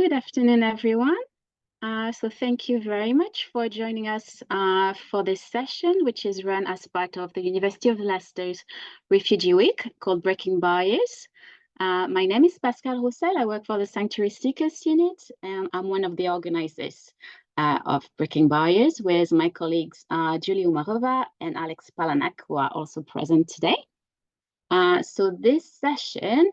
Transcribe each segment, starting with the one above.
Good afternoon, everyone. So thank you very much for joining us for this session, which is run as part of the University of Leicester's Refugee Week called Breaking Barriers. My name is Pascal Roussel. I work for the Sanctuary Seekers Unit, and I'm one of the organizers of Breaking Barriers with my colleagues Julie Umarova and Alex Palanak, who are also present today. So this session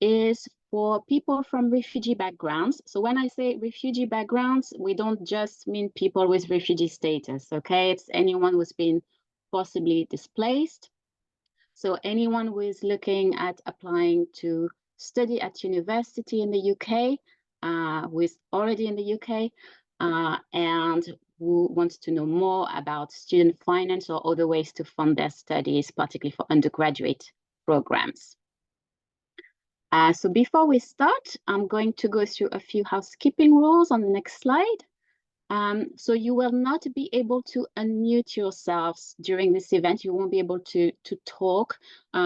is for people from refugee backgrounds. So when I say refugee backgrounds, we don't just mean people with refugee status, okay? It's anyone who's been possibly displaced. So anyone who is looking at applying to study at university in the UK, who is already in the UK, and who wants to know more about student finance or other ways to fund their studies, particularly for undergraduate programs. So before we start, I'm going to go through a few housekeeping rules on the next slide. So you will not be able to unmute yourselves during this event. You won't be able to talk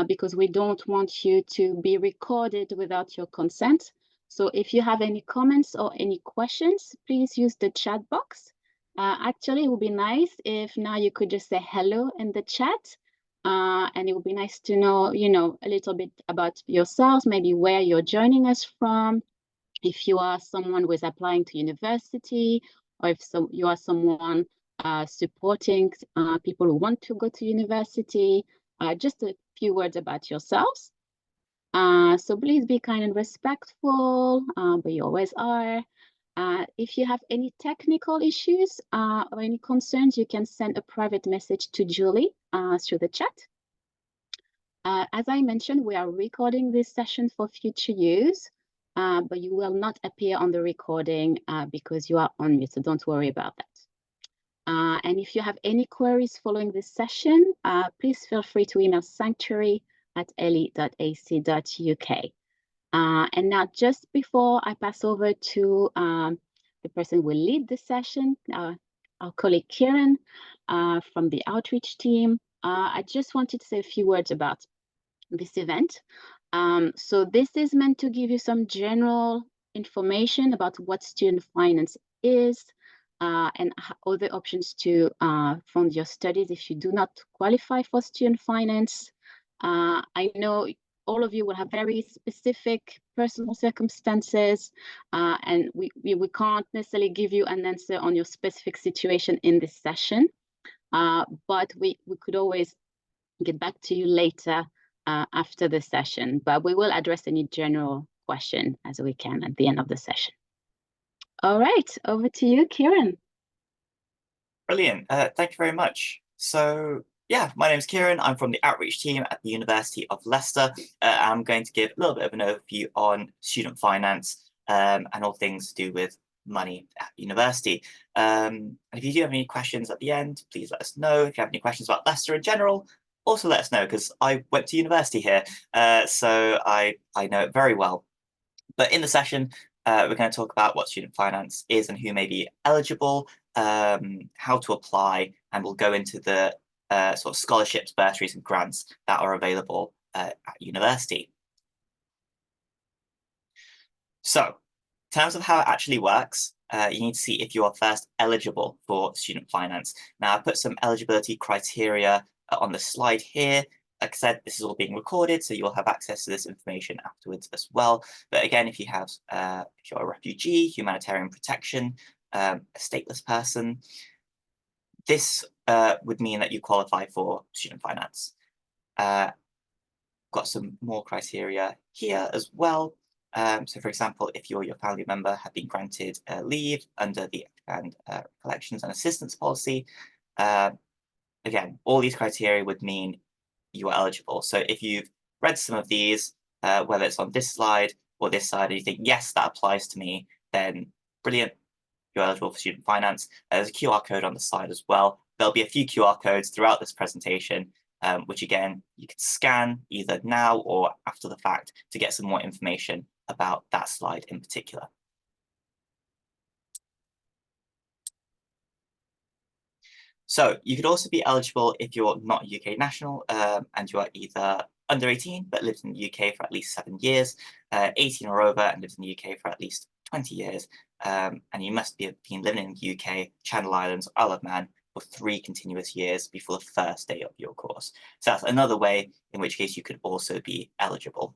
because we don't want you to be recorded without your consent. So if you have any comments or any questions, please use the chat box. Actually, it would be nice if now you could just say hello in the chat. And it would be nice to know, a little bit about yourselves, maybe where you're joining us from, if you are someone who is applying to university, or if you are someone supporting people who want to go to university. Just a few words about yourselves. So please be kind and respectful, but you always are. If you have any technical issues or any concerns, you can send a private message to Julie through the chat. As I mentioned, we are recording this session for future use, but you will not appear on the recording because you are on mute, so don't worry about that. And if you have any queries following this session, please feel free to email sanctuary@le.ac.uk. And now, just before I pass over to the person who will lead the session, our colleague Kierun from the outreach team, I just wanted to say a few words about this event. So this is meant to give you some general information about what student finance is and other options to fund your studies if you do not qualify for student finance. I know all of you will have very specific personal circumstances, and we can't necessarily give you an answer on your specific situation in this session, but we could always get back to you later after the session, but we will address any general question as we can at the end of the session. All right, over to you, Kierun. Brilliant. Thank you very much. So yeah, my name is Kierun. I'm from the outreach team at the University of Leicester. I'm going to give a little bit of an overview on student finance and all things to do with money at university. And if you do have any questions at the end, please let us know. If you have any questions about Leicester in general, also let us know, because I went to university here, so I know it very well. But in the session, we're going to talk about what student finance is and who may be eligible, how to apply, and we'll go into the sort of scholarships, bursaries, and grants that are available at university. So, in terms of how it actually works, you need to see if you are first eligible for student finance. Now, I put some eligibility criteria on the slide here. Like I said, this is all being recorded, so you'll have access to this information afterwards as well. But again, if you have, if you're a refugee, humanitarian protection, a stateless person, this would mean that you qualify for student finance. Got some more criteria here as well. So, for example, if you or your family member have been granted leave under the collections and assistance policy, again, all these criteria would mean you are eligible. So if you've read some of these, whether it's on this slide or this side, and you think, yes, that applies to me, then brilliant, you're eligible for student finance. There's a QR code on the side as well. There'll be a few QR codes throughout this presentation, which again, you can scan either now or after the fact to get some more information about that slide in particular. So you could also be eligible if you're not a UK national and you are either under 18 but lived in the UK for at least 7 years, 18 or over and lived in the UK for at least 20 years, and you must be been living in the UK, Channel Islands, Isle of Man for 3 continuous years before the first day of your course. So that's another way in which case you could also be eligible.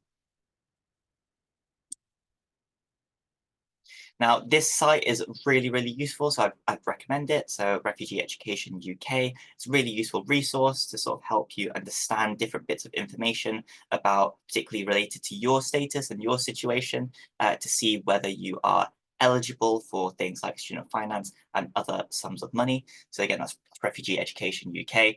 Now, this site is really, really useful, so I'd recommend it. So Refugee Education UK, it's a really useful resource to sort of help you understand different bits of information about, particularly related to your status and your situation, to see whether you are eligible for things like student finance and other sums of money. So again, that's Refugee Education UK.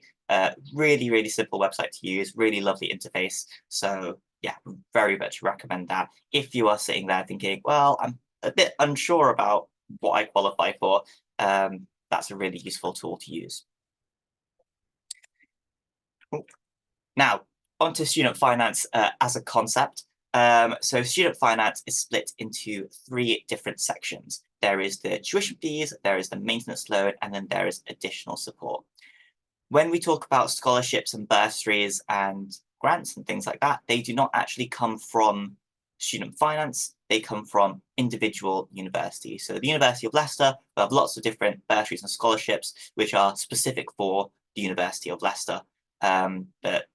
Really, really simple website to use, really lovely interface. So yeah, very much recommend that. If you are sitting there thinking, well, I'm a bit unsure about what I qualify for, that's a really useful tool to use. Now, onto student finance as a concept. So student finance is split into 3 different sections. There is the tuition fees, there is the maintenance loan, and then there is additional support. When we talk about scholarships and bursaries and grants and things like that, they do not actually come from student finance, they come from individual universities. So the University of Leicester will have lots of different bursaries and scholarships which are specific for the University of Leicester. But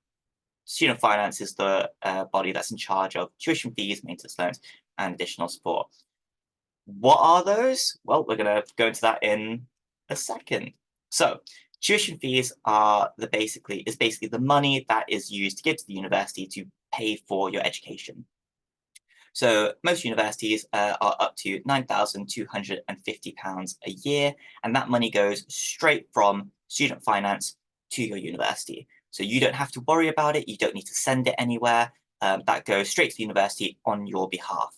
student finance is the body that's in charge of tuition fees, maintenance loans, and additional support. What are those? Well, we're going to go into that in a second. So tuition fees are basically the money that is used to give to the university to pay for your education. So most universities are up to £9,250 a year, and that money goes straight from student finance to your university. So you don't have to worry about it. You don't need to send it anywhere. That goes straight to the university on your behalf.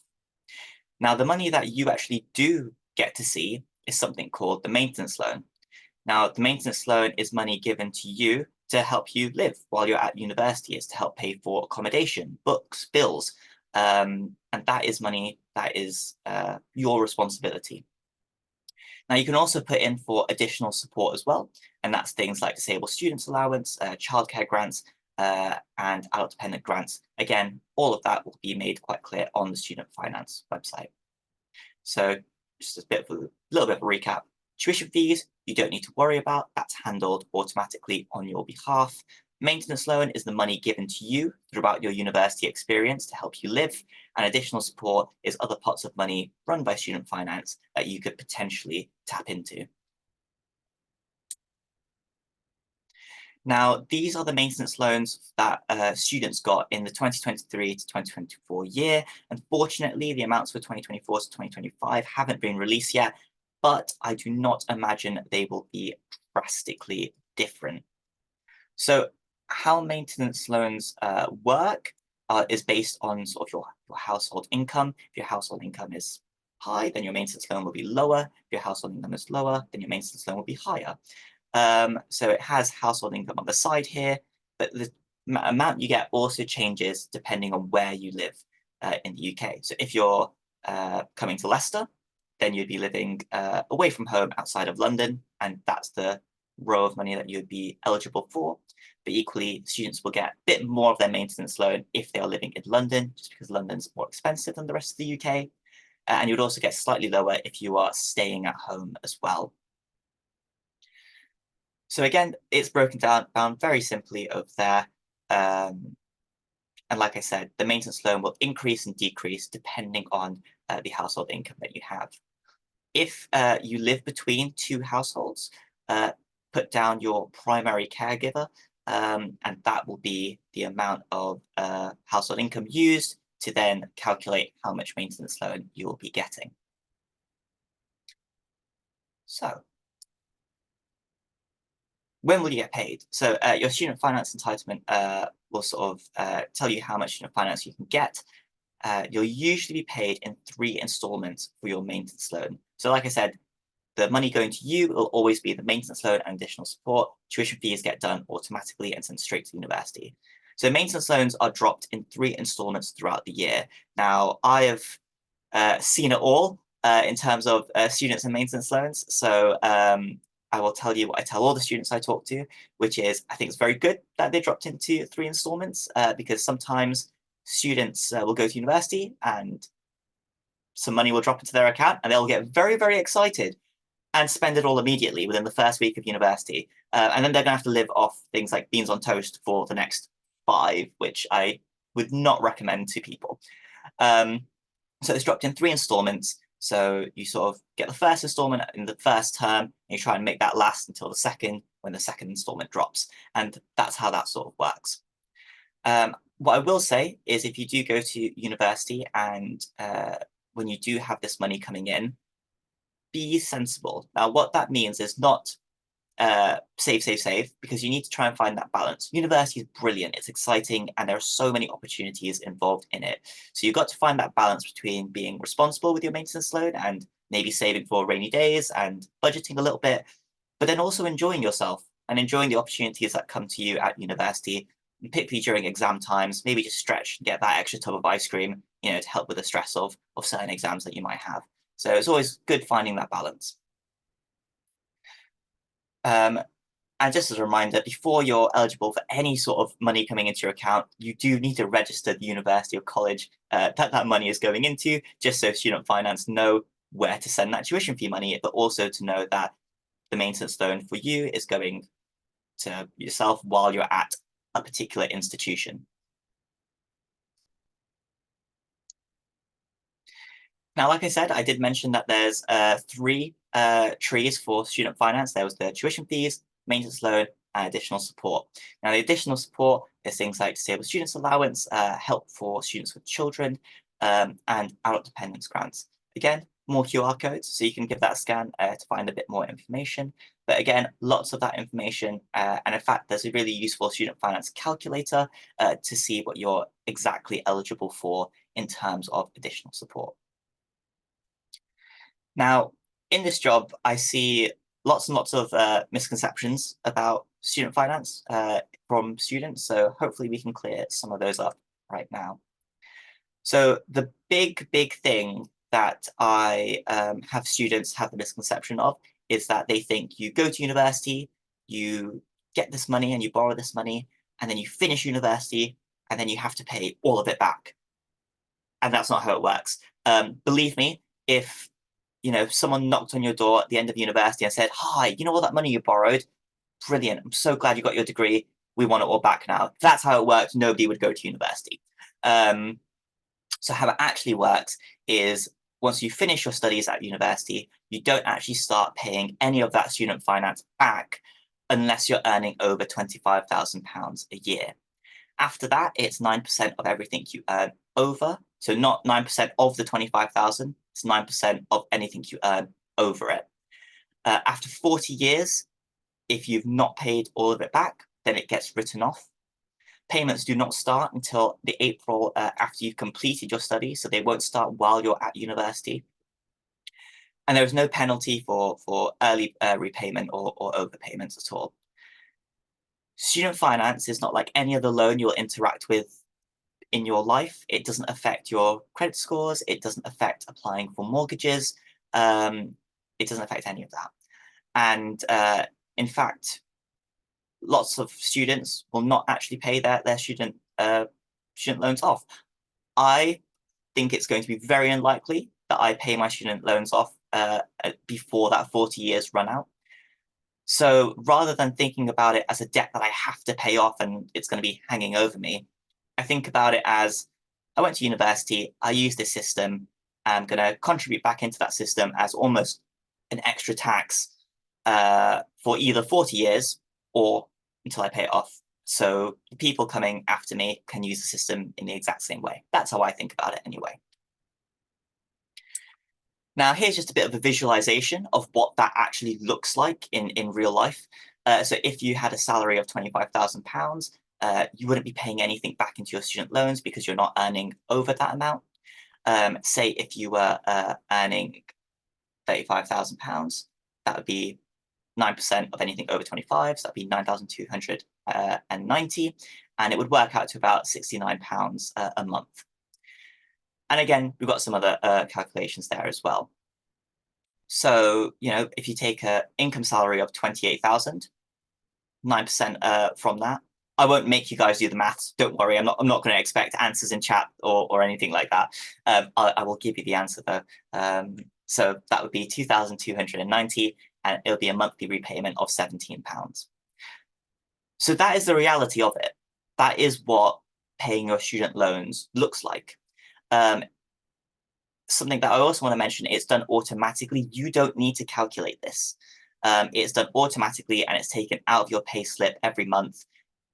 Now, the money that you actually do get to see is something called the maintenance loan. Now, the maintenance loan is money given to you to help you live while you're at university. It's to help pay for accommodation, books, bills, and that is money that is your responsibility. Now, you can also put in for additional support as well, and that's things like disabled students allowance, childcare grants, and adult dependent grants. Again, all of that will be made quite clear on the student finance website. So just a little bit of a recap. Tuition fees, you don't need to worry about. That's handled automatically on your behalf. Maintenance loan is the money given to you throughout your university experience to help you live. And additional support is other pots of money run by student finance that you could potentially tap into. Now, these are the maintenance loans that students got in the 2023 to 2024 year. Unfortunately, the amounts for 2024 to 2025 haven't been released yet, but I do not imagine they will be drastically different. So how maintenance loans work is based on sort of your household income. If your household income is high, then your maintenance loan will be lower. If your household income is lower, then your maintenance loan will be higher. So it has household income on the side here, but the amount you get also changes depending on where you live in the UK. So if you're coming to Leicester, then you'd be living away from home outside of London, and that's the row of money that you'd be eligible for. But equally, students will get a bit more of their maintenance loan if they are living in London, just because London's more expensive than the rest of the UK. And you would also get slightly lower if you are staying at home as well. So again, it's broken down very simply over there. And like I said, the maintenance loan will increase and decrease depending on the household income that you have. If you live between 2 households, put down your primary caregiver, and that will be the amount of household income used to then calculate how much maintenance loan you will be getting. So when will you get paid? So your student finance entitlement will sort of tell you how much student finance you can get. You'll usually be paid in 3 installments for your maintenance loan. So like I said, the money going to you will always be the maintenance loan and additional support. Tuition fees get done automatically and sent straight to university. So maintenance loans are dropped in 3 installments throughout the year. Now, I have seen it all in terms of students and maintenance loans. So I will tell you what I tell all the students I talk to, which is I think it's very good that they dropped into 3 installments because sometimes students will go to university and some money will drop into their account and they'll get very, very excited and spend it all immediately within the first week of university. And then they're going to have to live off things like beans on toast for the next 5, which I would not recommend to people. So it's dropped in 3 installments. So you sort of get the first installment in the first term, and you try and make that last until the second, when the second installment drops. And that's how that sort of works. What I will say is if you do go to university and when you do have this money coming in, be sensible. Now, what that means is not save, because you need to try and find that balance. University is brilliant, it's exciting, and there are so many opportunities involved in it. So you've got to find that balance between being responsible with your maintenance loan and maybe saving for rainy days and budgeting a little bit, but then also enjoying yourself and enjoying the opportunities that come to you at university, particularly during exam times. Maybe just stretch and get that extra tub of ice cream, to help with the stress of certain exams that you might have. So it's always good finding that balance. And just as a reminder, before you're eligible for any sort of money coming into your account, you do need to register the university or college that money is going into, just so student finance know where to send that tuition fee money, but also to know that the maintenance loan for you is going to yourself while you're at a particular institution. Now, like I said, I did mention that there's 3 trees for student finance. There was the tuition fees, maintenance loan, and additional support. Now, the additional support is things like disabled students allowance, help for students with children, and adult dependence grants. Again, more QR codes, so you can give that a scan to find a bit more information. But again, lots of that information, and in fact, there's a really useful student finance calculator to see what you're exactly eligible for in terms of additional support. Now, in this job, I see lots and lots of misconceptions about student finance from students. So hopefully we can clear some of those up right now. So the big thing that I have students have the misconception of is that they think you go to university, you get this money and you borrow this money, and then you finish university, and then you have to pay all of it back. And that's not how it works. Believe me, if someone knocked on your door at the end of university and said, "Hi, all that money you borrowed? Brilliant. I'm so glad you got your degree. We want it all back now." That's how it works. Nobody would go to university. So how it actually works is once you finish your studies at university, you don't actually start paying any of that student finance back unless you're earning over £25,000 a year. After that, it's 9% of everything you earn over. So not 9% of the 25,000, it's 9% of anything you earn over it. After 40 years, if you've not paid all of it back, then it gets written off. Payments do not start until the April after you've completed your studies, so they won't start while you're at university. And there is no penalty for early repayment or overpayments at all. Student finance is not like any other loan you'll interact with in your life. It doesn't affect your credit scores. It doesn't affect applying for mortgages. It doesn't affect any of that. And in fact, lots of students will not actually pay their student loans off. I think it's going to be very unlikely that I pay my student loans off before that 40 years run out. So rather than thinking about it as a debt that I have to pay off and it's going to be hanging over me, I think about it as I went to university, I used this system, I'm going to contribute back into that system as almost an extra tax for either 40 years or until I pay it off. So the people coming after me can use the system in the exact same way. That's how I think about it anyway. Now, here's just a bit of a visualization of what that actually looks like in real life. So if you had a salary of £25,000, you wouldn't be paying anything back into your student loans because you're not earning over that amount. Say if you were earning £35,000, that would be 9% of anything over 25, so that'd be 9,290, and it would work out to about £69 a month. And again, we've got some other calculations there as well. So, if you take an income salary of 28,000, 9% from that I won't make you guys do the maths. Don't worry. I'm not going to expect answers in chat or anything like that. I will give you the answer though. So that would be 2,290, and it'll be a monthly repayment of £17. So that is the reality of it. That is what paying your student loans looks like. Something that I also want to mention, it's done automatically. You don't need to calculate this. It's done automatically and it's taken out of your pay slip every month.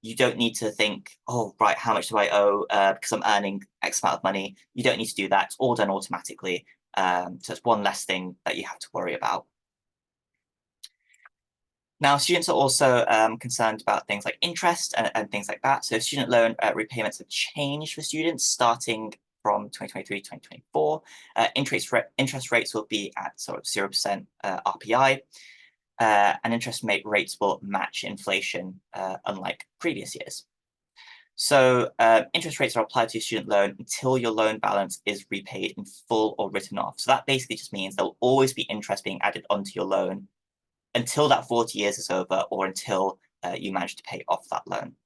You don't need to think, oh, right, how much do I owe because I'm earning X amount of money. You don't need to do that. It's all done automatically. So it's one less thing that you have to worry about. Now, students are also concerned about things like interest and things like that. So student loan repayments have changed for students starting from 2023, 2024. Interest rates will be at sort of 0% RPI, and interest rates will match inflation, unlike previous years. So interest rates are applied to your student loan until your loan balance is repaid in full or written off. So that basically just means there will always be interest being added onto your loan until that 40 years is over or until you manage to pay off that loan.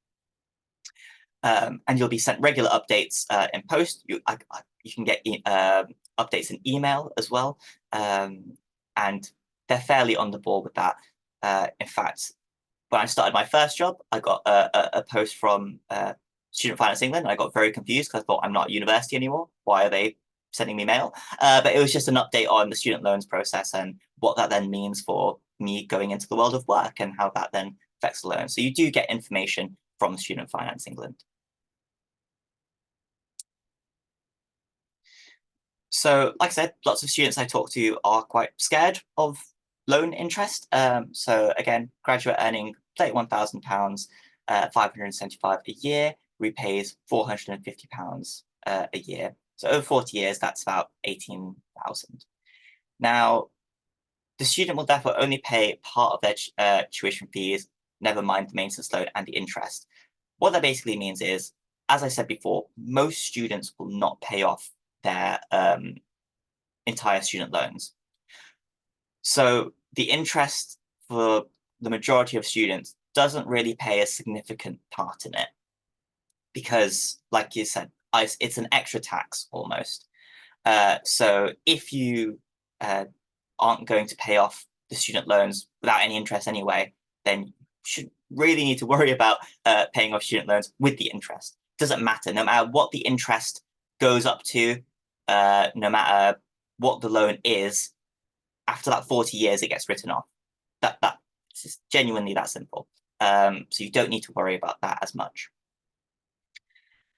And you'll be sent regular updates in post. You can get updates in email as well. And they're fairly on the ball with that. In fact, when I started my first job, I got a post from Student Finance England. And I got very confused because I thought I'm not at university anymore. Why are they sending me mail? But it was just an update on the student loans process and what that then means for me going into the world of work and how that then affects the loan. So you do get information from Student Finance England. So like I said, lots of students I talk to are quite scared of loan interest. So again, graduate earning £31,000, 575 a year, repays £450 a year. So over 40 years, that's about 18,000. Now, the student will therefore only pay part of their tuition fees, never mind the maintenance loan and the interest. What that basically means is, as I said before, most students will not pay off their entire student loans. So the interest for the majority of students doesn't really play a significant part in it because, like you said, it's an extra tax almost. So if you aren't going to pay off the student loans without any interest anyway, then you should really need to worry about paying off student loans with the interest. Doesn't matter, no matter what the interest goes up to, no matter what the loan is, after that 40 years, it gets written off. It's genuinely that simple. So you don't need to worry about that as much.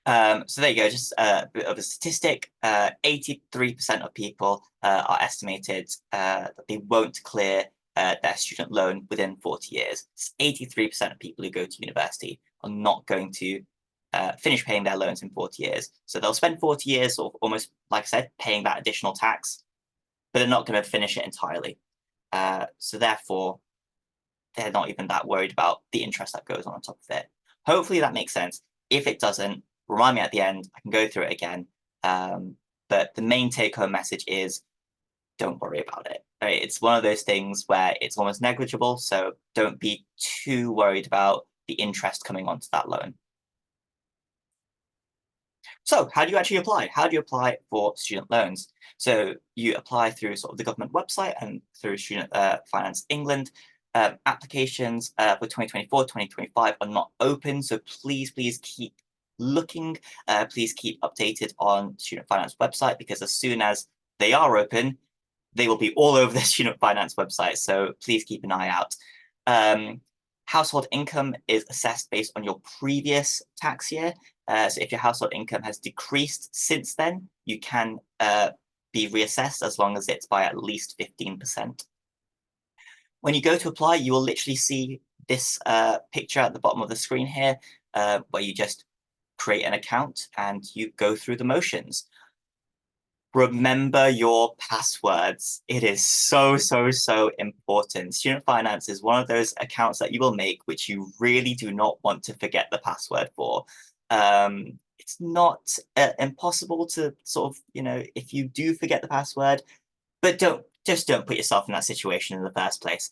So there you go, just a bit of a statistic. 83% of people are estimated that they won't clear their student loan within 40 years. 83% of people who go to university are not going to finish paying their loans in 40 years. So they'll spend 40 years, or almost, like I said, paying that additional tax, but they're not going to finish it entirely. So therefore, they're not even that worried about the interest that goes on top of it. Hopefully that makes sense. If it doesn't, remind me at the end. I can go through it again. But the main take-home message is don't worry about it. Right? It's one of those things where it's almost negligible, so don't be too worried about the interest coming onto that loan. So how do you actually apply? How do you apply for student loans? So you apply through sort of the government website and through Student Finance England. Applications for 2024, 2025 are not open, so please keep looking. Please keep updated on Student Finance website, because as soon as they are open, they will be all over the Student Finance website, so please keep an eye out. Household income is assessed based on your previous tax year. So if your household income has decreased since then, you can be reassessed as long as it's by at least 15%. When you go to apply, you will literally see this picture at the bottom of the screen here, where you just create an account and you go through the motions. Remember your passwords. It is so important. Student Finance is one of those accounts that you will make which you really do not want to forget the password for. It's not impossible to sort of, if you do forget the password, but don't put yourself in that situation in the first place.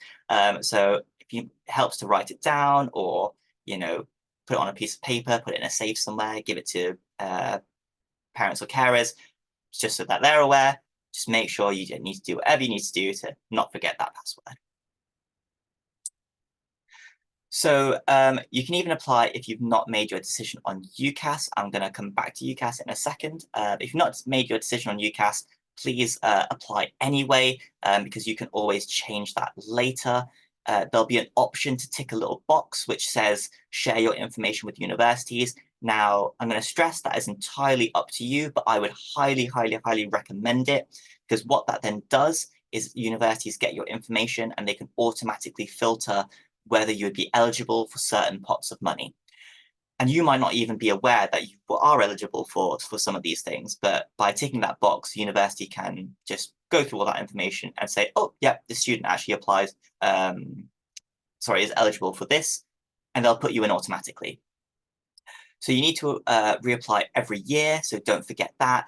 So if it helps to write it down, or put it on a piece of paper, put it in a safe somewhere, give it to parents or carers, just so that they're aware. Just make sure you need to do whatever you need to do to not forget that password. So you can even apply if you've not made your decision on UCAS. I'm going to come back to UCAS in a second. If you've not made your decision on UCAS, please apply anyway, because you can always change that later. There'll be an option to tick a little box which says share your information with universities. Now, I'm going to stress that is entirely up to you, but I would highly, highly, highly recommend it, because what that then does is universities get your information and they can automatically filter whether you would be eligible for certain pots of money. And you might not even be aware that you are eligible for some of these things, but by ticking that box, the university can just go through all that information and say, oh, yeah, the student actually applies, is eligible for this, and they'll put you in automatically. So you need to reapply every year, so don't forget that.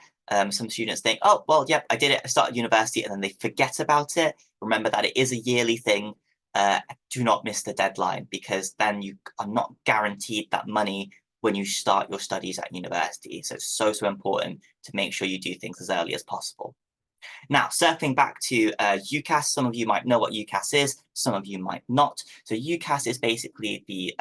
Some students think, oh, well, yeah, I did it, I started university, and then they forget about it. Remember that it is a yearly thing. Do not miss the deadline, because then you are not guaranteed that money when you start your studies at university. So it's so, so important to make sure you do things as early as possible. Now, circling back to UCAS, some of you might know what UCAS is, some of you might not. So UCAS is basically the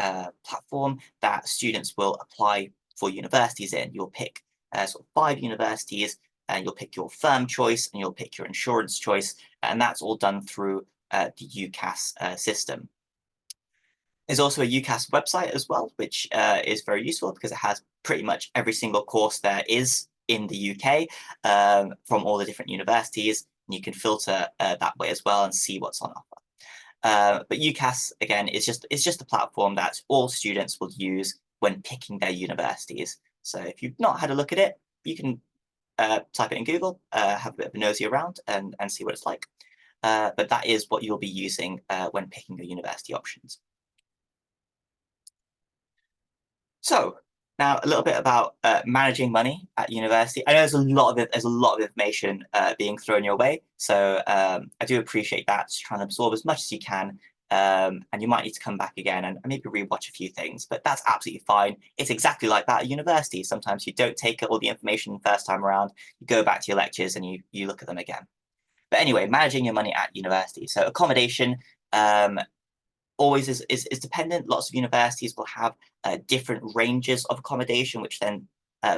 platform that students will apply for universities in. You'll pick sort of 5 universities, and you'll pick your firm choice, and you'll pick your insurance choice, and that's all done through the UCAS system. There's also a UCAS website as well, which is very useful because it has pretty much every single course there is in the UK from all the different universities. And you can filter that way as well and see what's on offer. But UCAS, again, is just a platform that all students will use when picking their universities. So if you've not had a look at it, you can type it in Google, have a bit of a nosy around and see what it's like. But that is what you'll be using when picking your university options. So now a little bit about managing money at university. I know there's a lot of information being thrown your way, so I do appreciate that. Just trying to absorb as much as you can, and you might need to come back again and maybe rewatch a few things, but that's absolutely fine. It's exactly like that at university. Sometimes you don't take all the information the first time around. You go back to your lectures and you look at them again. But anyway, managing your money at university. So accommodation. Always is dependent. Lots of universities will have different ranges of accommodation, which then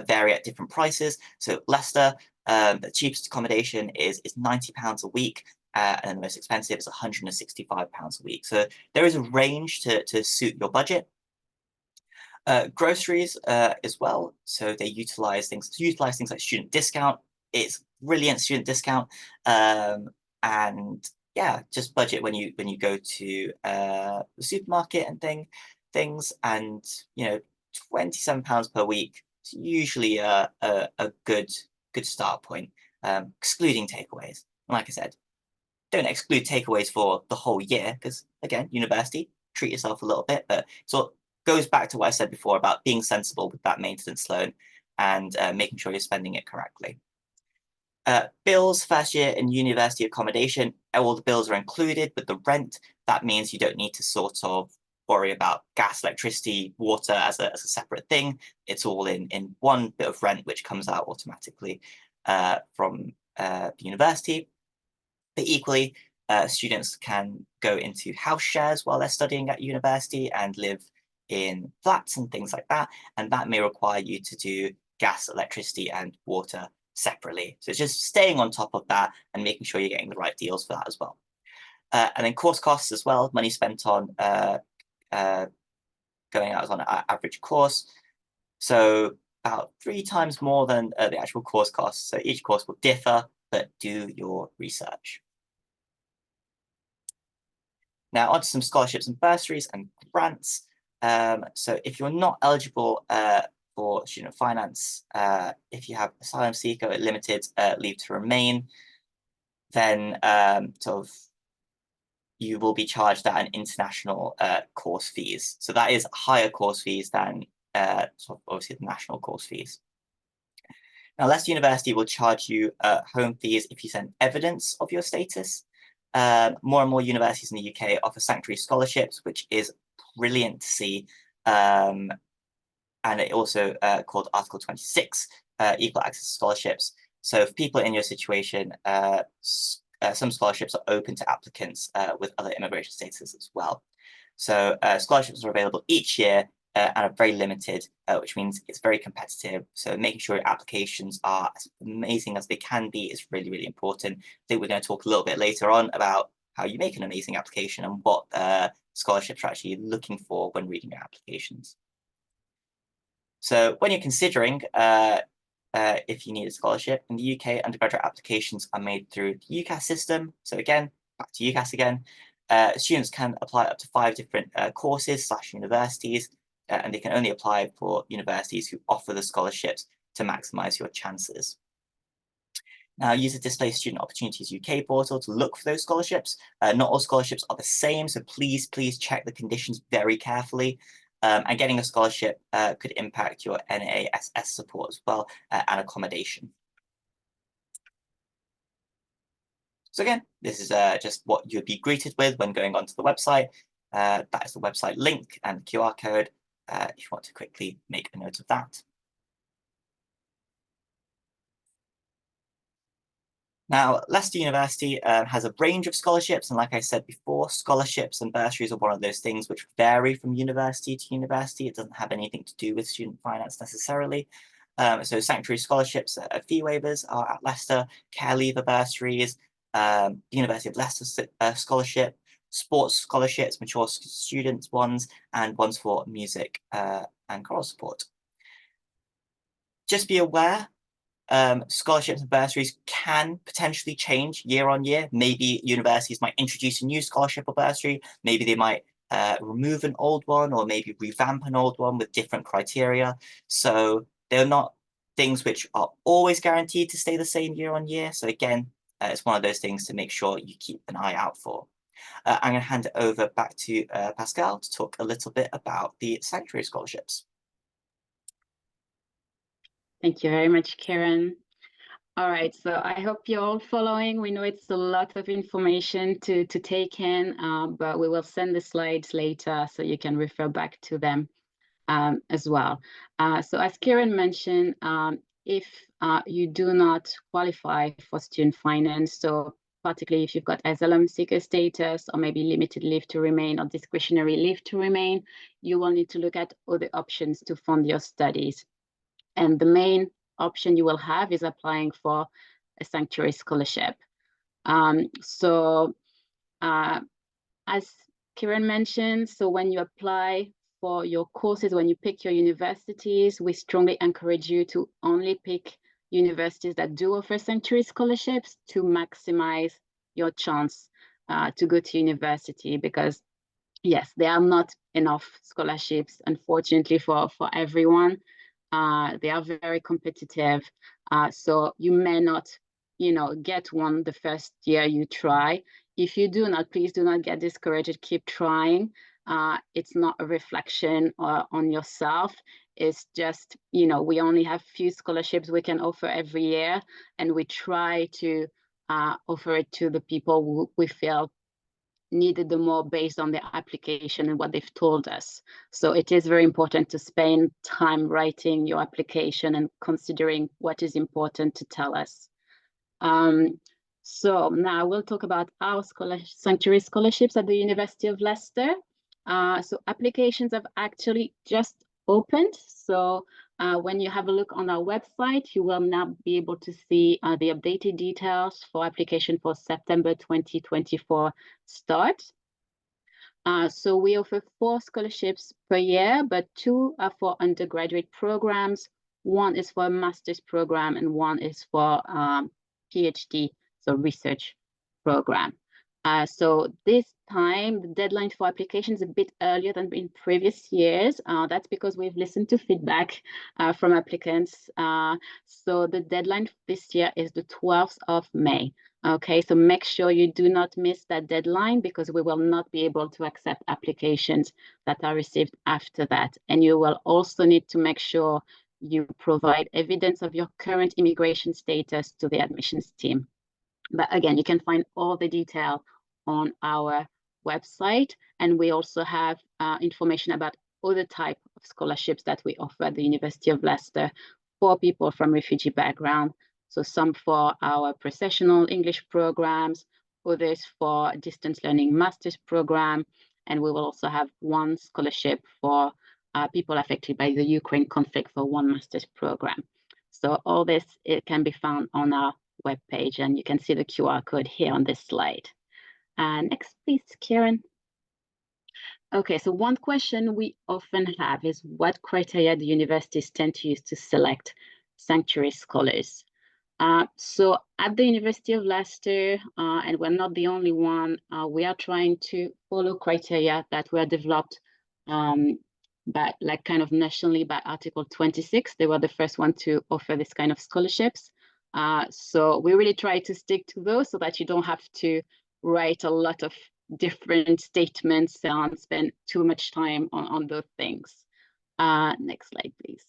vary at different prices. So Leicester, the cheapest accommodation is £90 a week, and then the most expensive is £165 a week. So there is a range to suit your budget. Groceries as well. So they utilize things like student discount. It's brilliant student discount, and yeah, just budget when you go to the supermarket and things, and £27 per week is usually a good start point, excluding takeaways. And like I said, don't exclude takeaways for the whole year, because again, university, treat yourself a little bit, but so goes back to what I said before about being sensible with that maintenance loan and making sure you're spending it correctly. Bills, first year in university accommodation, all the bills are included with the rent. That means you don't need to sort of worry about gas, electricity, water as a separate thing. It's all in one bit of rent, which comes out automatically from the university. But equally, students can go into house shares while they're studying at university and live in flats and things like that. And that may require you to do gas, electricity, and water separately. So it's just staying on top of that and making sure you're getting the right deals for that as well. And then course costs as well, money spent on going out on an average course. So about 3 times more than the actual course costs. So each course will differ, but do your research. Now, onto some scholarships and bursaries and grants. So if you're not eligible for student finance, if you have asylum seeker or limited leave to remain, then you will be charged at an international course fees. So that is higher course fees than obviously the national course fees. Now, Leicester University will charge you home fees if you send evidence of your status. More and more universities in the UK offer sanctuary scholarships, which is brilliant to see. and it also called Article 26, equal access scholarships. So for people in your situation, some scholarships are open to applicants with other immigration statuses as well. So scholarships are available each year and are very limited, which means it's very competitive. So making sure your applications are as amazing as they can be is really, really important. I think we're going to talk a little bit later on about how you make an amazing application and what scholarships are actually looking for when reading your applications. So when you're considering if you need a scholarship in the UK, undergraduate applications are made through the UCAS system. So again, back to UCAS again. Students can apply up to 5 different courses / universities, and they can only apply for universities who offer the scholarships to maximize your chances. Now, use the Display Student Opportunities UK portal to look for those scholarships. Not all scholarships are the same, so please check the conditions very carefully. And getting a scholarship could impact your NASS support as well and accommodation. So again, this is just what you'd be greeted with when going onto the website. That is the website link and the QR code if you want to quickly make a note of that. Now, Leicester University has a range of scholarships, and like I said before, scholarships and bursaries are one of those things which vary from university to university. It doesn't have anything to do with student finance necessarily. So sanctuary scholarships, fee waivers are at Leicester, care leaver bursaries, the University of Leicester scholarship, sports scholarships, mature students ones, and ones for music and choral support. Just be aware, scholarships and bursaries can potentially change year on year. Maybe universities might introduce a new scholarship or bursary. Maybe they might remove an old one, or maybe revamp an old one with different criteria. So they're not things which are always guaranteed to stay the same year on year. So again, it's one of those things to make sure you keep an eye out for. I'm going to hand it over back to Pascal to talk a little bit about the sanctuary scholarships. Thank you very much, Kierun. All right, so I hope you're all following. We know it's a lot of information to take in, but we will send the slides later so you can refer back to them as well. So as Kierun mentioned, if you do not qualify for student finance, so particularly if you've got asylum seeker status or maybe limited leave to remain or discretionary leave to remain, you will need to look at other options to fund your studies. And the main option you will have is applying for a sanctuary scholarship. As Kierun mentioned, so when you apply for your courses, when you pick your universities, we strongly encourage you to only pick universities that do offer sanctuary scholarships to maximize your chance to go to university, because yes, there are not enough scholarships, unfortunately, for everyone. They are very competitive. So you may not, get one the first year you try. If you do not, please do not get discouraged. Keep trying. It's not a reflection on yourself. It's just, we only have few scholarships we can offer every year, and we try to offer it to the people who we feel needed the more based on their application and what they've told us. So it is very important to spend time writing your application and considering what is important to tell us. So now we'll talk about our sanctuary scholarships at the University of Leicester. So applications have actually just opened. So when you have a look on our website, you will now be able to see the updated details for application for September 2024 start. So we offer 4 scholarships per year, but 2 are for undergraduate programs. 1 is for a master's program and 1 is for PhD, so research program. So this time, the deadline for application is a bit earlier than in previous years. That's because we've listened to feedback from applicants. So the deadline this year is the 12th of May. Okay, so make sure you do not miss that deadline, because we will not be able to accept applications that are received after that. And you will also need to make sure you provide evidence of your current immigration status to the admissions team. But again, you can find all the detail on our website, and we also have information about other type of scholarships that we offer at the University of Leicester for people from refugee background. So some for our processional English programs, others for distance learning master's program, and we will also have one scholarship for people affected by the Ukraine conflict for one master's program. So all this, it can be found on our webpage, and you can see the QR code here on this slide. Next, please, Kieran. Okay, so one question we often have is what criteria the universities tend to use to select sanctuary scholars. So at the University of Leicester, and we're not the only one, we are trying to follow criteria that were developed by like kind of nationally by Article 26. They were the first one to offer this kind of scholarships. So we really try to stick to those so that you don't have to write a lot of different statements and spend too much time on those things. Next slide, please.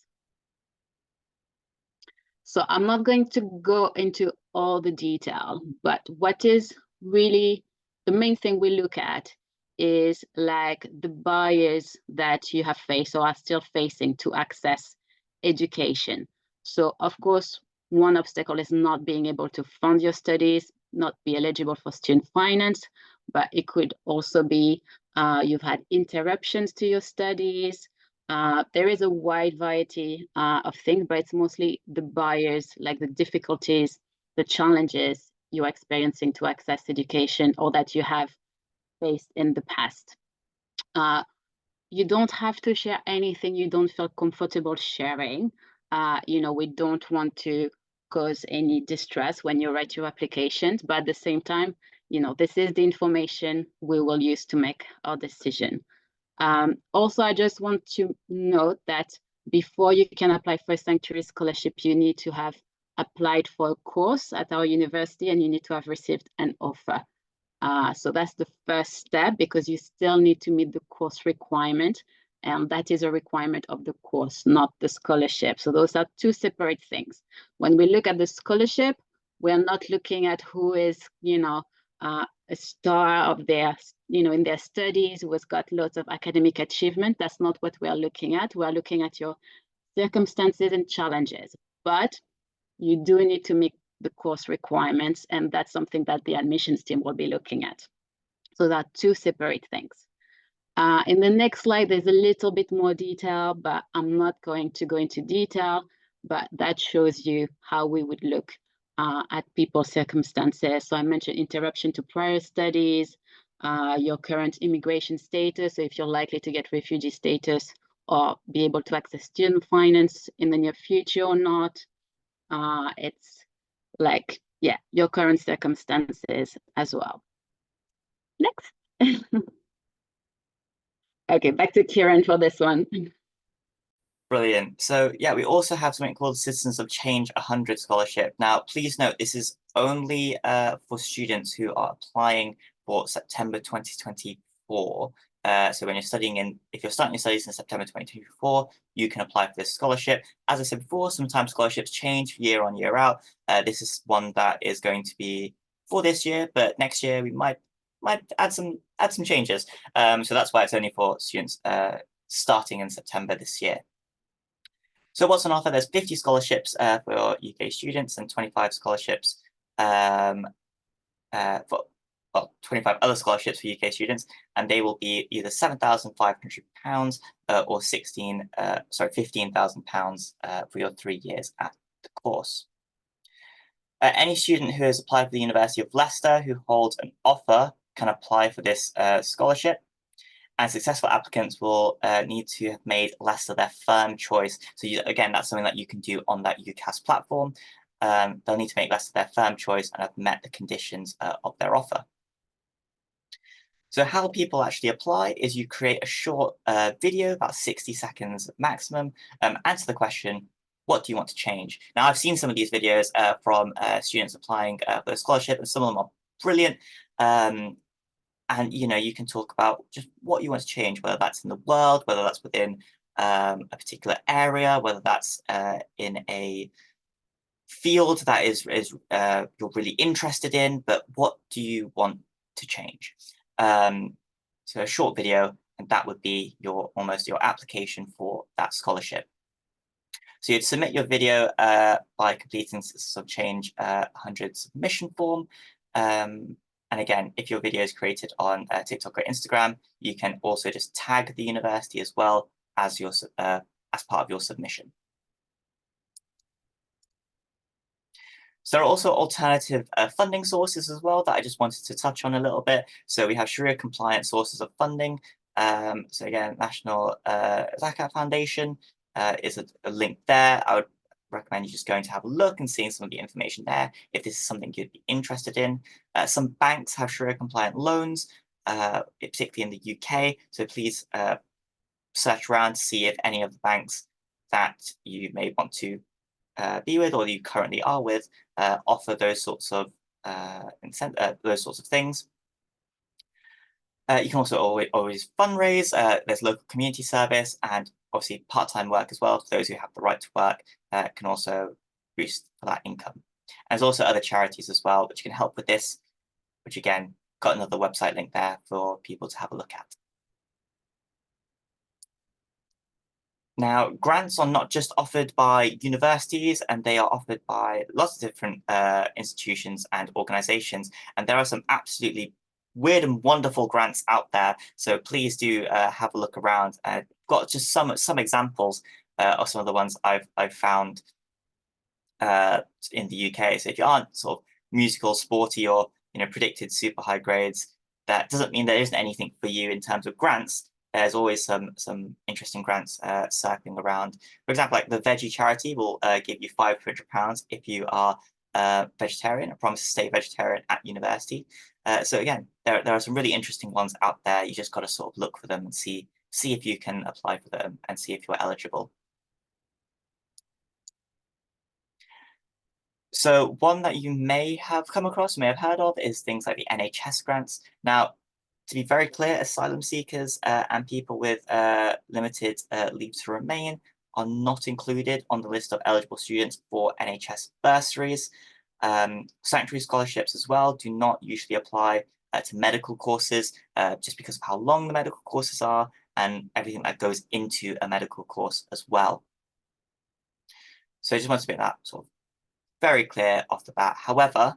So I'm not going to go into all the detail, but what is really the main thing we look at is like the barriers that you have faced or are still facing to access education. So of course, one obstacle is not being able to fund your studies, not be eligible for student finance, but it could also be you've had interruptions to your studies. There is a wide variety of things, but it's mostly the barriers, like the difficulties, the challenges you're experiencing to access education or that you have faced in the past. You don't have to share anything you don't feel comfortable sharing. We don't want to cause any distress when you write your applications, but at the same time, this is the information we will use to make our decision. Also, I just want to note that before you can apply for a sanctuary scholarship, you need to have applied for a course at our university and you need to have received an offer. So that's the first step because you still need to meet the course requirement, and that is a requirement of the course, not the scholarship. So those are two separate things. When we look at the scholarship, we're not looking at who is, a star of their, in their studies, who has got lots of academic achievement. That's not what we're looking at. We're looking at your circumstances and challenges, but you do need to meet the course requirements, and that's something that the admissions team will be looking at. So that are two separate things. In the next slide, there's a little bit more detail, but I'm not going to go into detail, but that shows you how we would look at people's circumstances. So I mentioned interruption to prior studies, your current immigration status, so if you're likely to get refugee status or be able to access student finance in the near future or not. It's like, yeah, your current circumstances as well. Next. Okay, back to Kieran for this one. Brilliant. So yeah, we also have something called Citizens of Change 100 Scholarship. Now, please note this is only for students who are applying for September 2024. So when you're if you're starting your studies in September 2024, you can apply for this scholarship. As I said before, sometimes scholarships change year on, year out. This is one that is going to be for this year, but next year we might add some changes. So that's why it's only for students starting in September this year. So what's on offer? There's 50 scholarships for UK students and 25 scholarships for 25 other scholarships for UK students, and they will be either £7,500 or £15,000 for your 3 years at the course. Any student who has applied for the University of Leicester who holds an offer can apply for this scholarship. And successful applicants will need to have made Leicester their firm choice. So again, that's something that you can do on that UCAS platform. They'll need to make Leicester their firm choice and have met the conditions of their offer. So how people actually apply is you create a short video, about 60 seconds maximum, answer the question, what do you want to change? Now, I've seen some of these videos from students applying for a scholarship, and some of them are brilliant. And you can talk about just what you want to change, whether that's in the world, whether that's within a particular area, whether that's in a field that you're really interested in, but what do you want to change? So a short video, and that would be almost your application for that scholarship. So you'd submit your video by completing sort of change 100 submission form. And again, if your video is created on TikTok or Instagram, you can also just tag the university as well as as part of your submission. So there are also alternative funding sources as well that I just wanted to touch on a little bit. So we have Sharia compliant sources of funding. So again, National Zakat Foundation is a link there. I would recommend you just going to have a look and seeing some of the information there if this is something you'd be interested in. Some banks have Sharia compliant loans, particularly in the UK. So please search around to see if any of the banks that you may want to be with or you currently are with offer those sorts of things. You can also always fundraise. There's local community service and obviously part-time work as well. For those who have the right to work can also boost for that income. And there's also other charities as well which can help with this, which again, got another website link there for people to have a look at. Now, grants are not just offered by universities, and they are offered by lots of different institutions and organizations. And there are some absolutely weird and wonderful grants out there. So please do have a look around. I've got just some examples of some of the ones I've found in the UK. So if you aren't sort of musical, sporty, or predicted super high grades, that doesn't mean there isn't anything for you in terms of grants. There's always some interesting grants circling around. For example, like the Veggie Charity will give you £500 if you are vegetarian, or promise to stay vegetarian at university. So again, there are some really interesting ones out there. You just got to sort of look for them and see if you can apply for them and see if you're eligible. So one that you may have come across, may have heard of, is things like the NHS grants. Now, to be very clear, asylum seekers and people with limited leave to remain are not included on the list of eligible students for NHS bursaries. Sanctuary scholarships as well do not usually apply to medical courses just because of how long the medical courses are and everything that goes into a medical course as well. So I just want to make that sort of very clear off the bat. However,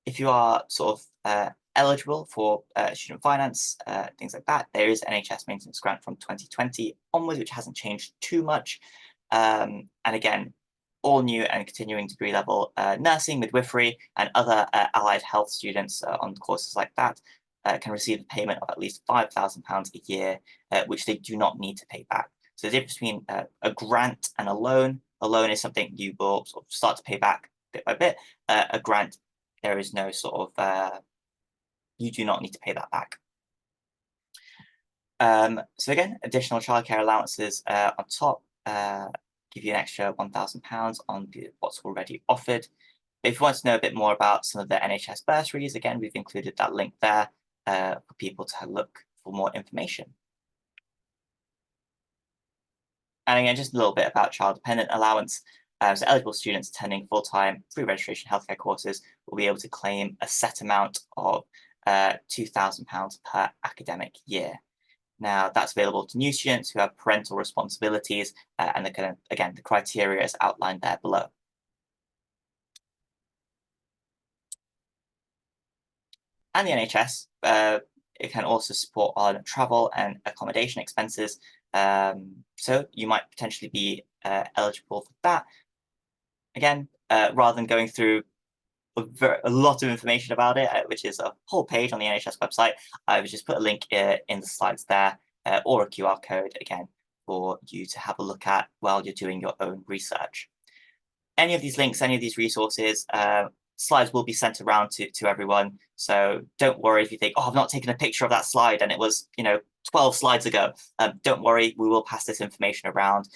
if you are sort of eligible for student finance, things like that, there is NHS maintenance grant from 2020 onwards, which hasn't changed too much. And again, all new and continuing degree level nursing, midwifery, and other allied health students on courses like that can receive a payment of at least £5,000 a year, which they do not need to pay back. So the difference between a grant and a loan is something you will sort of start to pay back bit by bit. A grant, there is no sort of, you do not need to pay that back. So again, additional childcare allowances on top give you an extra £1,000 on what's already offered. If you want to know a bit more about some of the NHS bursaries, again, we've included that link there for people to have a look for more information. And again, just a little bit about child dependent allowance. So eligible students attending full-time pre-registration healthcare courses will be able to claim a set amount of £2,000 per academic year. Now, that's available to new students who have parental responsibilities, and again, the criteria is outlined there below. And the NHS, it can also support on travel and accommodation expenses. So you might potentially be eligible for that. Again, rather than going through a lot of information about it, which is a whole page on the NHS website, I would just put a link in the slides there, or a QR code, again, for you to have a look at while you're doing your own research. Any of these links, any of these resources, slides will be sent around to everyone. So don't worry if you think, oh, I've not taken a picture of that slide and it was, 12 slides ago. Don't worry, we will pass this information around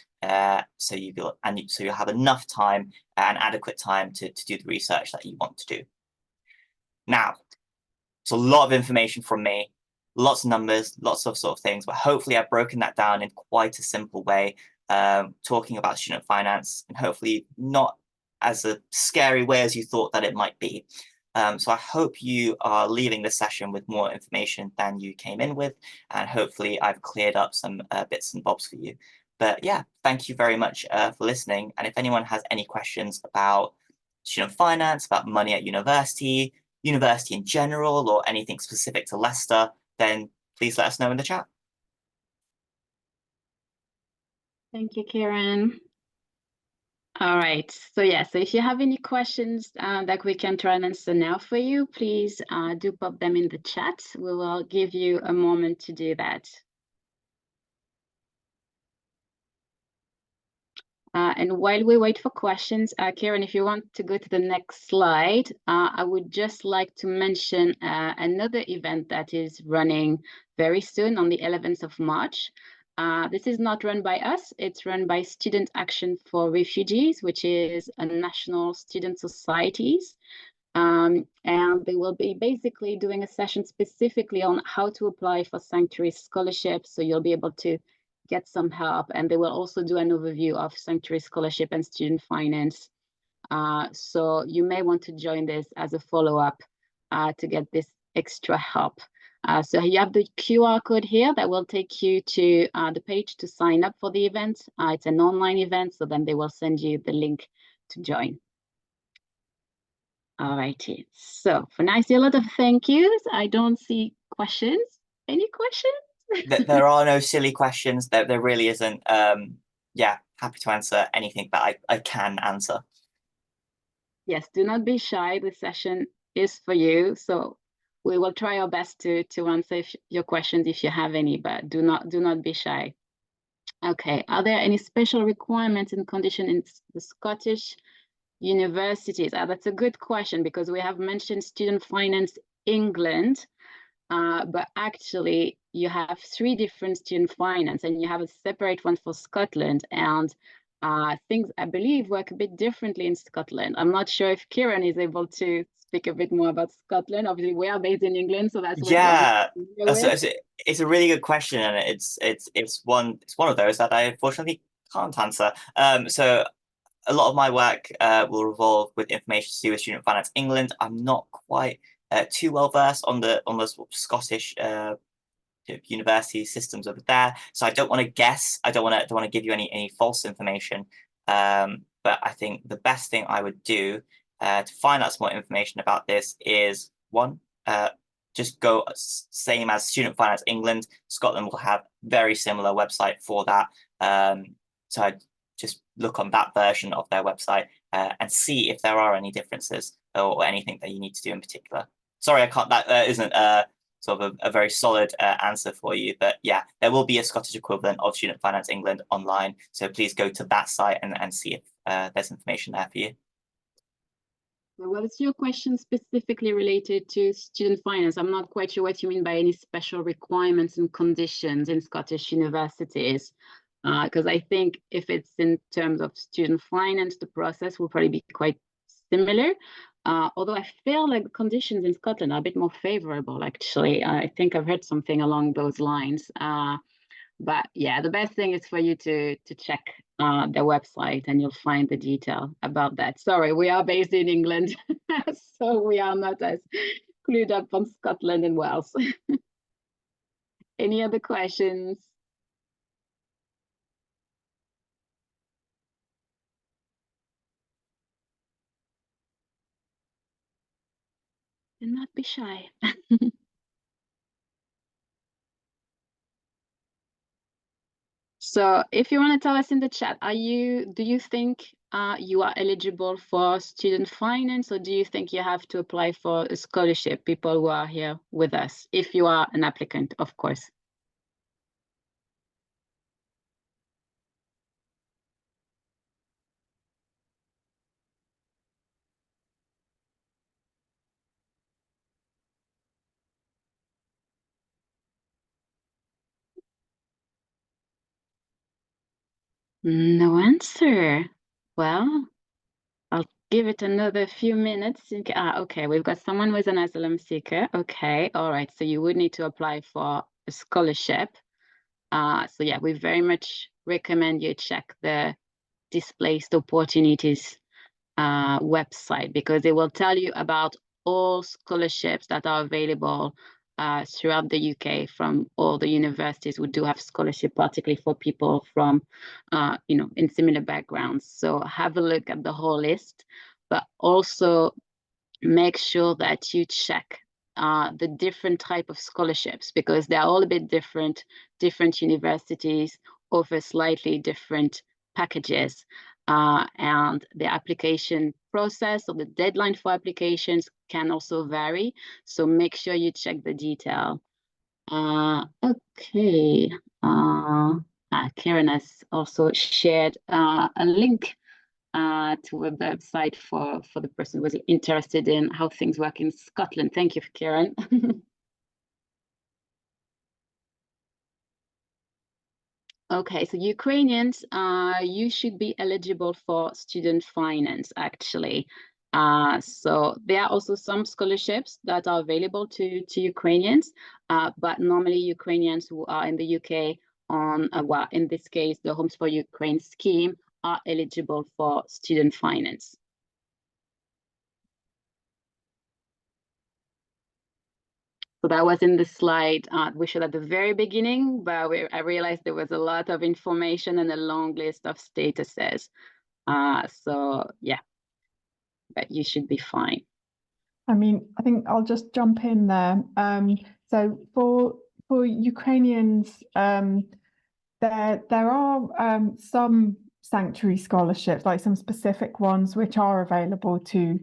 so you'll have enough time and adequate time to do the research that you want to do. Now, it's a lot of information from me, lots of numbers, lots of sort of things, but hopefully I've broken that down in quite a simple way, talking about student finance, and hopefully not as a scary way as you thought that it might be. So I hope you are leaving the session with more information than you came in with, and hopefully I've cleared up some bits and bobs for you. But yeah, thank you very much for listening. And if anyone has any questions about student finance, about money at university, university in general, or anything specific to Leicester, then please let us know in the chat. Thank you, Kierun. All right. So yeah, so if you have any questions that we can try and answer now for you, please do pop them in the chat. We will give you a moment to do that. And while we wait for questions, Kierun, if you want to go to the next slide, I would just like to mention another event that is running very soon on the 11th of March. This is not run by us, it's run by Student Action for Refugees, which is a national student societies. And they will be basically doing a session specifically on how to apply for sanctuary scholarships. So you'll be able to get some help, and they will also do an overview of sanctuary scholarship and student finance. So you may want to join this as a follow-up to get this extra help. So you have the QR code here that will take you to the page to sign up for the event. It's an online event, so then they will send you the link to join. All righty. So for now, I see a lot of thank yous. I don't see questions. Any questions? There are no silly questions. There really isn't. Yeah, happy to answer anything that I can answer. Yes, do not be shy. The session is for you. So we will try our best to answer your questions if you have any, but do not be shy. Okay. Are there any special requirements and conditions in the Scottish universities? That's a good question, because we have mentioned Student Finance England, but actually you have 3 different student finance, and you have a separate one for Scotland, and things, I believe, work a bit differently in Scotland. I'm not sure if Kierun is able to speak a bit more about Scotland. Obviously, we are based in England, so that's what Yeah, we're it's a really good question, and it's one of those that I unfortunately can't answer. So a lot of my work will revolve with information to do with Student Finance England. I'm not quite too well versed on the sort of Scottish university systems over there, so I don't want to guess. I don't want to give you any false information. But I think the best thing I would do to find out some more information about this is one. Just go same as Student Finance England. Scotland will have very similar website for that. So I just look on that version of their website and see if there are any differences or anything that you need to do in particular. Sorry, I can't. That isn't sort of a very solid answer for you, but yeah, there will be a Scottish equivalent of Student Finance England online. So please go to that site and see if there's information there for you. Well, it's your question specifically related to student finance. I'm not quite sure what you mean by any special requirements and conditions in Scottish universities, because I think if it's in terms of student finance, the process will probably be quite similar. Although I feel like the conditions in Scotland are a bit more favorable, actually. I think I've heard something along those lines. But yeah, the best thing is for you to check their website, and you'll find the detail about that. Sorry, we are based in England, so we are not as clued up on Scotland and Wales. Any other questions? Do not be shy. So if you want to tell us in the chat, do you think you are eligible for student finance, or do you think you have to apply for a scholarship, people who are here with us, if you are an applicant, of course? No answer. Well, I'll give it another few minutes. Okay, we've got someone who's an asylum seeker. Okay, all right. So you would need to apply for a scholarship. So yeah, we very much recommend you check the Displaced Opportunities website, because it will tell you about all scholarships that are available throughout the UK from all the universities. We do have scholarship, particularly for people from, in similar backgrounds. So have a look at the whole list, but also make sure that you check the different type of scholarships, because they're all a bit different. Different universities offer slightly different packages, and the application process or the deadline for applications can also vary. So make sure you check the detail. Okay. Kierun has also shared a link to a website for the person who was interested in how things work in Scotland. Thank you, Kierun. Okay, so Ukrainians, you should be eligible for student finance, actually. So there are also some scholarships that are available to Ukrainians, but normally Ukrainians who are in the UK on, well, in this case, the Homes for Ukraine scheme are eligible for student finance. So that was in the slide we showed at the very beginning, but I realized there was a lot of information and a long list of statuses. So yeah, but you should be fine. I mean, I think I'll just jump in there. So for Ukrainians, there are some sanctuary scholarships, like some specific ones, which are available to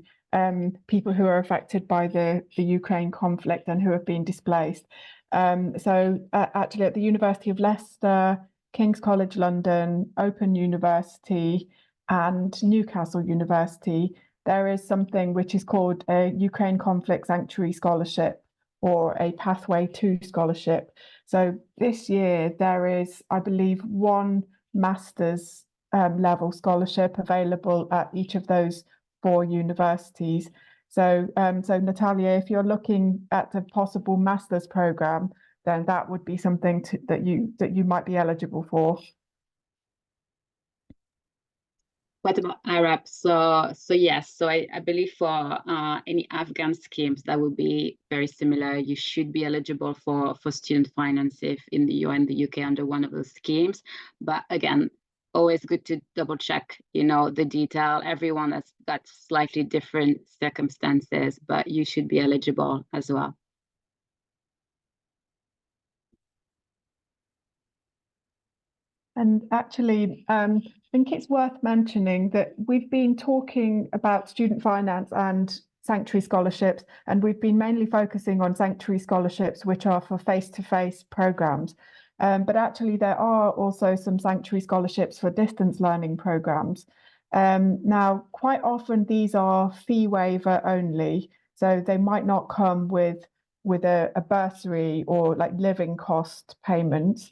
people who are affected by the Ukraine conflict and who have been displaced. So actually at the University of Leicester, King's College London, Open University and Newcastle University, there is something which is called a Ukraine Conflict Sanctuary Scholarship or a Pathway to Scholarship. So this year there is, I believe, one master's level scholarship available at each of those 4 universities. So, so Natalia, if you're looking at a possible master's program, then that would be something that you might be eligible for. What about Arab? So yes, so I believe for any Afghan schemes that will be very similar. You should be eligible for student finance if in the EU and the UK under one of those schemes. But again, always good to double check, the detail. Everyone has got slightly different circumstances, but you should be eligible as well. And actually, I think it's worth mentioning that we've been talking about student finance and sanctuary scholarships, and we've been mainly focusing on sanctuary scholarships, which are for face-to-face programs. But actually, there are also some sanctuary scholarships for distance learning programs. Now, quite often these are fee waiver only, so they might not come with a bursary or like living cost payments.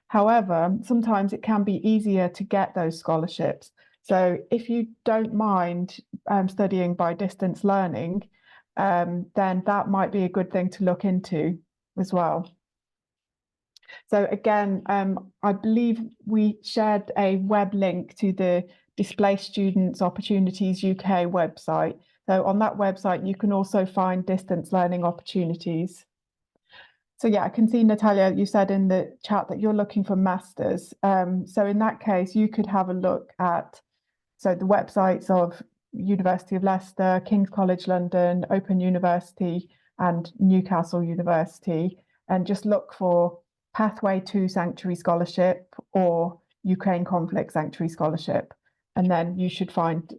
However, sometimes it can be easier to get those scholarships. So if you don't mind studying by distance learning, then that might be a good thing to look into as well. So again, I believe we shared a web link to the Displaced Students Opportunities UK website. So on that website, you can also find distance learning opportunities. So yeah, I can see, Natalia, you said in the chat that you're looking for masters. So in that case, you could have a look at the websites of University of Leicester, King's College London, Open University and Newcastle University, and just look for Pathway to Sanctuary Scholarship or Ukraine Conflict Sanctuary Scholarship. And then you should find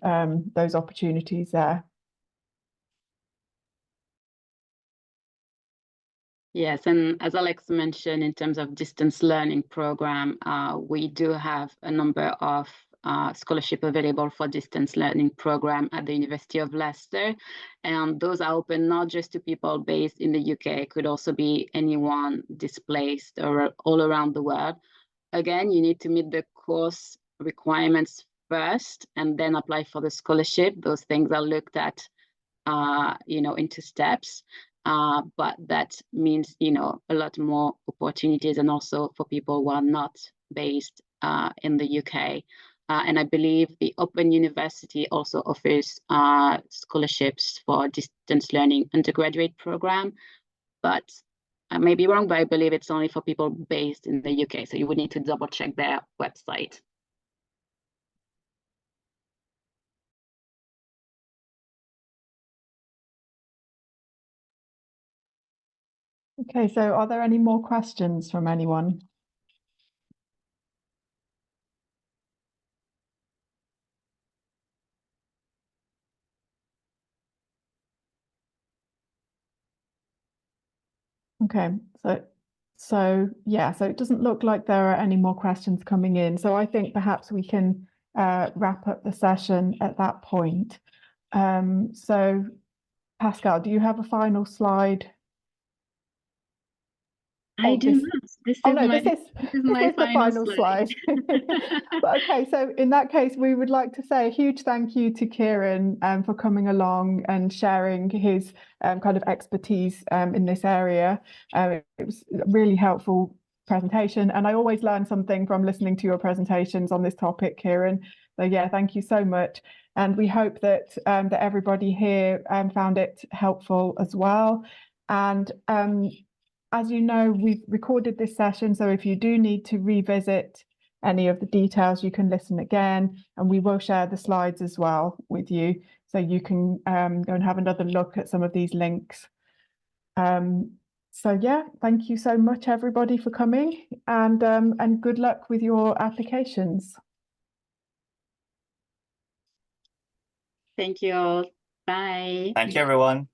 those opportunities there. Yes, and as Alex mentioned, in terms of distance learning program, we do have a number of scholarship available for distance learning program at the University of Leicester. And those are open not just to people based in the UK, it could also be anyone displaced or all around the world. Again, you need to meet the course requirements first and then apply for the scholarship. Those things are looked at, into steps. But that means, a lot more opportunities and also for people who are not based in the UK. And I believe the Open University also offers scholarships for distance learning undergraduate program. But I may be wrong, but I believe it's only for people based in the UK. So you would need to double check their website. Okay, so are there any more questions from anyone? Okay, so it doesn't look like there are any more questions coming in. So I think perhaps we can wrap up the session at that point. So Pascal, do you have a final slide? I do not. This is the final slide. But okay, so in that case, we would like to say a huge thank you to Kierun for coming along and sharing his kind of expertise in this area. It was a really helpful presentation, and I always learn something from listening to your presentations on this topic, Kierun. So yeah, thank you so much. And we hope that that everybody here found it helpful as well. And as you know, we've recorded this session, so if you do need to revisit any of the details, you can listen again, and we will share the slides as well with you, so you can go and have another look at some of these links. So yeah, thank you so much, everybody, for coming, and good luck with your applications. Thank you all. Bye. Thank you, everyone.